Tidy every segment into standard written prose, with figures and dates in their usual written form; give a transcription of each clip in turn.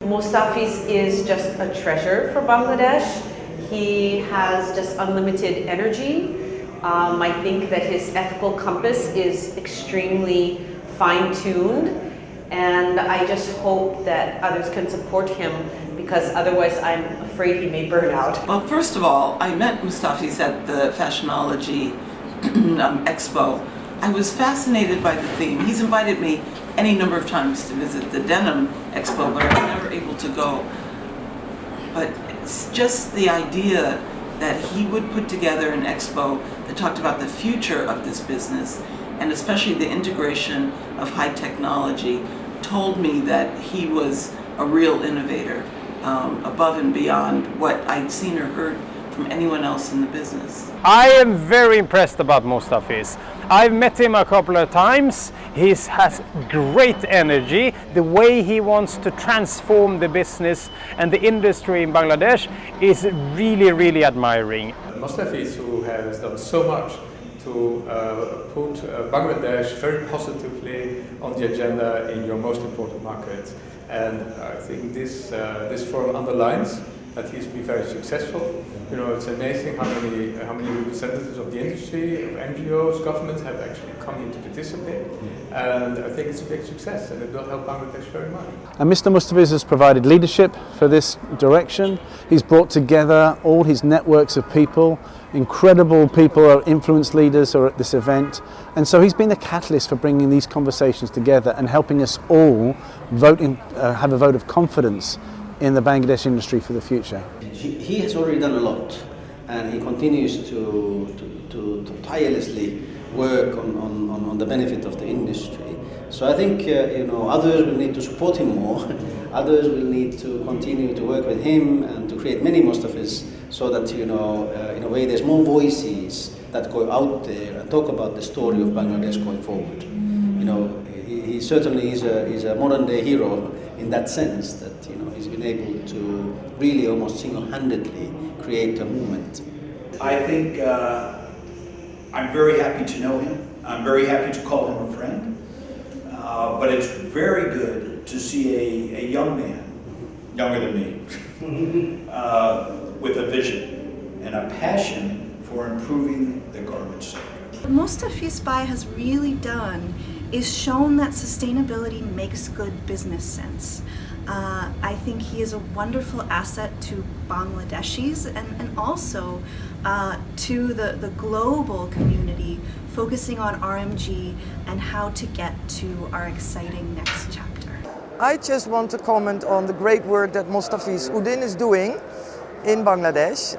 Mustafiz is just a treasure for Bangladesh. He has just unlimited energy. I think that his ethical compass is extremely fine-tuned, and I just hope that others can support him, because otherwise I'm afraid he may burn out. Well, first of all, I met Mustafiz at the Fashionology Expo. I was fascinated by the theme. He's invited me any number of times to visit the Denim Expo, but I was never able to go. But it's just the idea that he would put together an expo that talked about the future of this business, and especially the integration of high technology, told me that he was a real innovator, above and beyond what I'd seen or heard from anyone else in the business. I am very impressed about Mustafiz. I've met him a couple of times. He has great energy. The way he wants to transform the business and the industry in Bangladesh is really, really admiring. Mustafiz, who has done so much to put Bangladesh very positively on the agenda in your most important market. And I think this forum underlines that he's been very successful. You know, it's amazing how many representatives of the industry, of NGOs, governments have actually come here to participate. And I think it's a big success, and it will help Bangladesh very much. And Mr. Mustafiz has provided leadership for this direction. He's brought together all his networks of people. Incredible people, or influence leaders, are at this event. And so he's been the catalyst for bringing these conversations together and helping us all have a vote of confidence in the Bangladesh industry for the future. He has already done a lot, and he continues to tirelessly work on the benefit of the industry. So I think others will need to support him more. Others will need to continue to work with him and to create many Mustafis, so that in a way there's more voices that go out there and talk about the story of Bangladesh going forward. He certainly is a modern day hero in that sense, that he's been able to really almost single-handedly create a movement. I think I'm very happy to know him. I'm very happy to call him a friend. But it's very good to see a young man, younger than me, with a vision and a passion for improving the garment sector. What Mustafiz Bhai has really done is shown that sustainability makes good business sense. I think he is a wonderful asset to Bangladeshis and also to the global community, focusing on RMG and how to get to our exciting next chapter. I just want to comment on the great work that Mustafiz Uddin is doing in Bangladesh,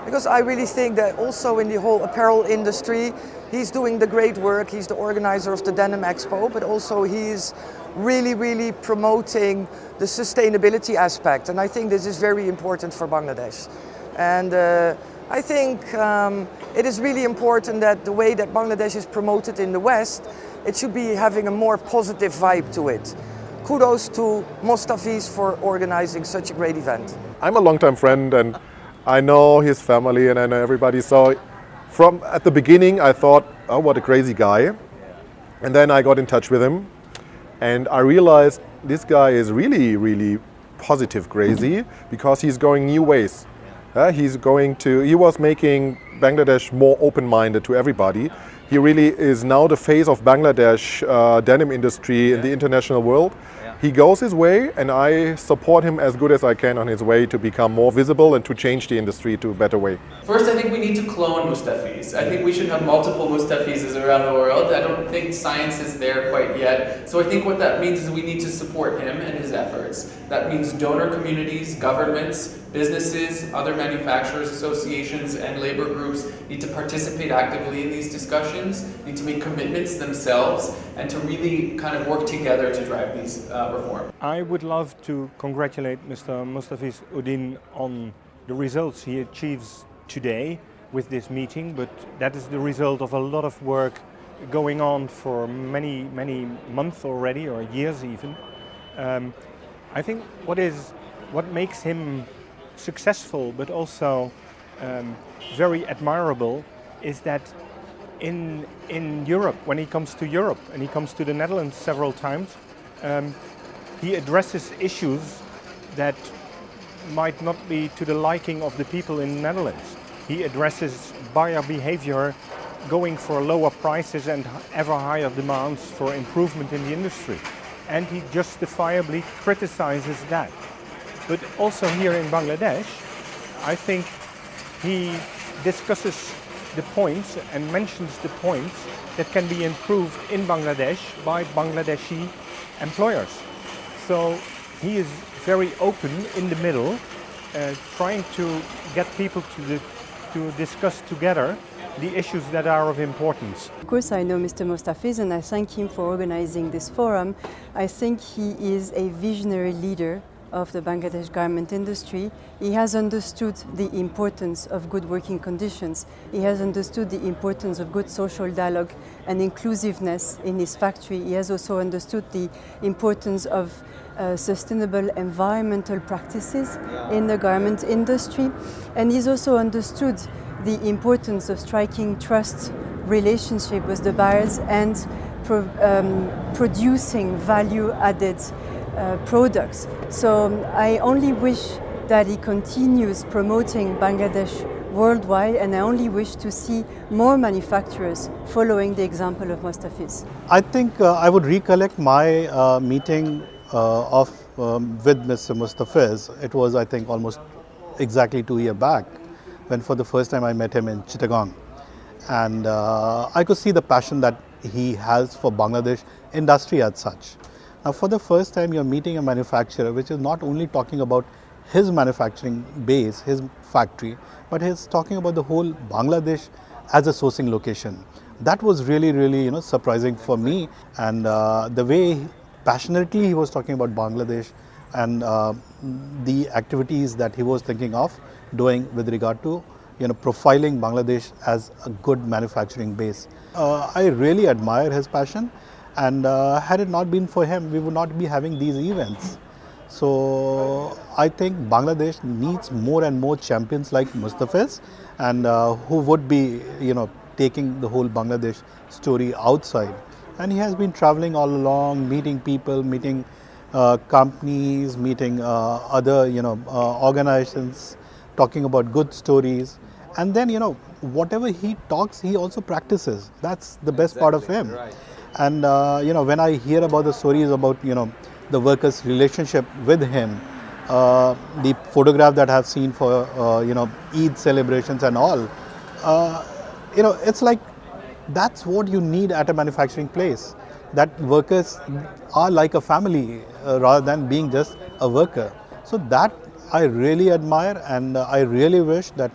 because I really think that also in the whole apparel industry, he's doing the great work. He's the organizer of the Denim Expo, but also he's really promoting the sustainability aspect. And I think this is very important for Bangladesh. And I think it is really important that the way that Bangladesh is promoted in the West, it should be having a more positive vibe to it. Kudos to Mustafiz for organizing such a great event. I'm a longtime friend, and I know his family, and I know everybody. So from at the beginning, I thought, oh, what a crazy guy. And then I got in touch with him, and I realized this guy is really positive crazy, because he's going new ways. He was making Bangladesh more open-minded to everybody. He really is now the face of Bangladesh denim industry in the international world. He goes his way, and I support him as good as I can on his way to become more visible and to change the industry to a better way. First, I think we need to clone Mustafiz. I think we should have multiple Mustafizes around the world. I don't think science is there quite yet. So I think what that means is we need to support him and his efforts. That means donor communities, governments, businesses, other manufacturers, associations, and labor groups need to participate actively in these discussions, need to make commitments themselves, and to really kind of work together to drive these reforms. I would love to congratulate Mr. Mustafiz Uddin on the results he achieves today with this meeting, but that is the result of a lot of work going on for many months already, or years even. I think what makes him successful, but also very admirable, is that in Europe, when he comes to Europe, and he comes to the Netherlands several times, he addresses issues that might not be to the liking of the people in the Netherlands. He addresses buyer behavior going for lower prices and ever higher demands for improvement in the industry. And he justifiably criticizes that. But also here in Bangladesh, I think he discusses the points and mentions the points that can be improved in Bangladesh by Bangladeshi employers. So he is very open in the middle, trying to get people to discuss together the issues that are of importance. Of course, I know Mr. Mostafiz and I thank him for organizing this forum. I think he is a visionary leader of the Bangladesh garment industry. He has understood the importance of good working conditions. He has understood the importance of good social dialogue and inclusiveness in his factory. He has also understood the importance of sustainable environmental practices in the garment industry. And he's also understood the importance of striking trust relationship with the buyers and producing value-added products. So I only wish that he continues promoting Bangladesh worldwide, and I only wish to see more manufacturers following the example of Mostafiz. I think I would recollect my meeting with Mr. Mostafiz. It was, I think, almost exactly 2 years back, when for the first time I met him in Chittagong. And I could see the passion that he has for Bangladesh industry as such. Now, for the first time, you're meeting a manufacturer which is not only talking about his manufacturing base, his factory, but he's talking about the whole Bangladesh as a sourcing location. That was really, really, surprising for me. And the way passionately he was talking about Bangladesh and the activities that he was thinking of doing with regard to, profiling Bangladesh as a good manufacturing base. I really admire his passion. And had it not been for him, we would not be having these events. So I think Bangladesh needs more and more champions like Mostafiz, and who would be, taking the whole Bangladesh story outside. And he has been traveling all along, meeting people, meeting companies, meeting other, organizations, talking about good stories. And then, whatever he talks, he also practices. That's the best part of him. Right. And when I hear about the stories about the workers' relationship with him, the photograph that I've seen for Eid celebrations and all, it's like that's what you need at a manufacturing place. That workers are like a family rather than being just a worker. So that I really admire, and I really wish that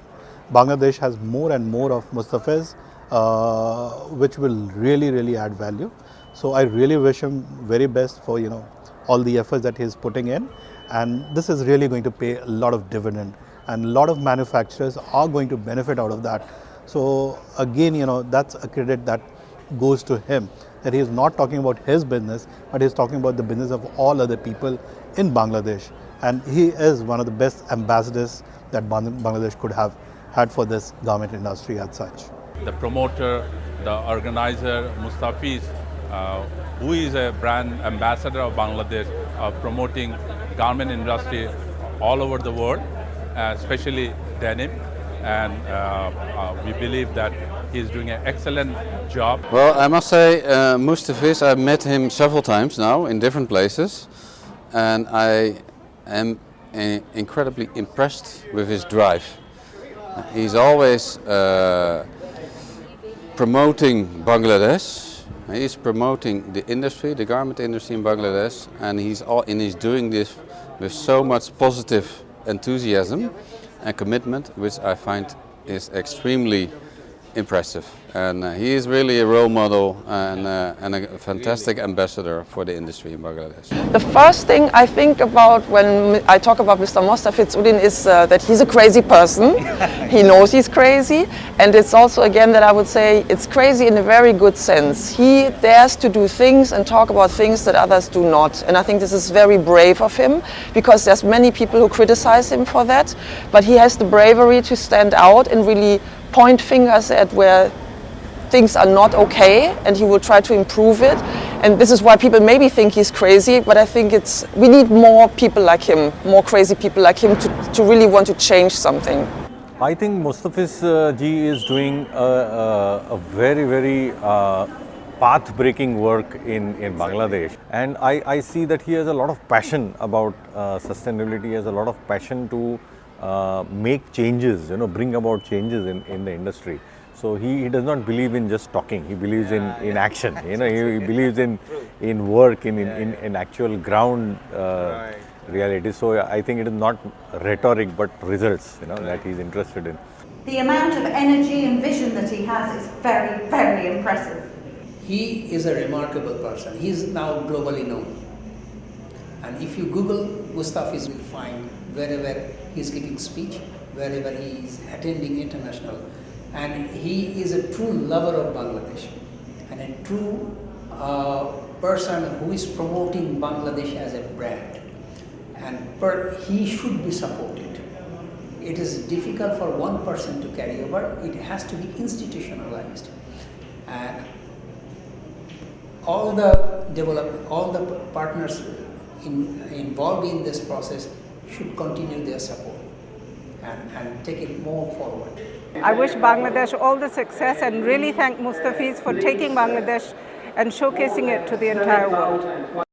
Bangladesh has more and more of Mostafiz, which will really, really add value. So I really wish him very best for all the efforts that he's putting in, and this is really going to pay a lot of dividend, and a lot of manufacturers are going to benefit out of that. So again, that's a credit that goes to him, that he is not talking about his business, but he's talking about the business of all other people in Bangladesh, and he is one of the best ambassadors that Bangladesh could have had for this garment industry as such. The promoter, the organizer, Mostafiz, who is a brand ambassador of Bangladesh, promoting garment industry all over the world, especially denim. And we believe that he's doing an excellent job. Well, I must say, Mostafiz, I've met him several times now in different places, and I am incredibly impressed with his drive. He's always promoting Bangladesh. He's promoting the industry, the garment industry in Bangladesh, and he's doing this with so much positive enthusiasm and commitment, which I find is extremely impressive. And he is really a role model and a fantastic ambassador for the industry in Bangladesh. The first thing I think about when I talk about Mr. Mostafiz Udin is that he's a crazy person. He knows he's crazy, and it's also, again, that I would say it's crazy in a very good sense. He dares to do things and talk about things that others do not, and I think this is very brave of him, because there's many people who criticize him for that, but he has the bravery to stand out and really point fingers at where things are not okay, and he will try to improve it. And this is why people maybe think he's crazy, but I think we need more people like him, more crazy people like him to really want to change something. I think Mustafiz ji is doing a very path-breaking work in Bangladesh, and I see that he has a lot of passion about sustainability. He has a lot of passion to make changes, bring about changes in the industry. So he does not believe in just talking. He believes in action. He believes in work, in actual ground reality. So I think it is not rhetoric but results, that he's interested in. The amount of energy and vision that he has is very impressive. He is a remarkable person. He is now globally known. And if you Google Mustafiz, you will find wherever he is giving speech, wherever he is attending international. And he is a true lover of Bangladesh and a true person who is promoting Bangladesh as a brand. And he should be supported. It is difficult for one person to carry over. It has to be institutionalized. And all the partners involved in this process should continue their support and take it more forward. I wish Bangladesh all the success and really thank Mustafiz for taking Bangladesh and showcasing it to the entire world.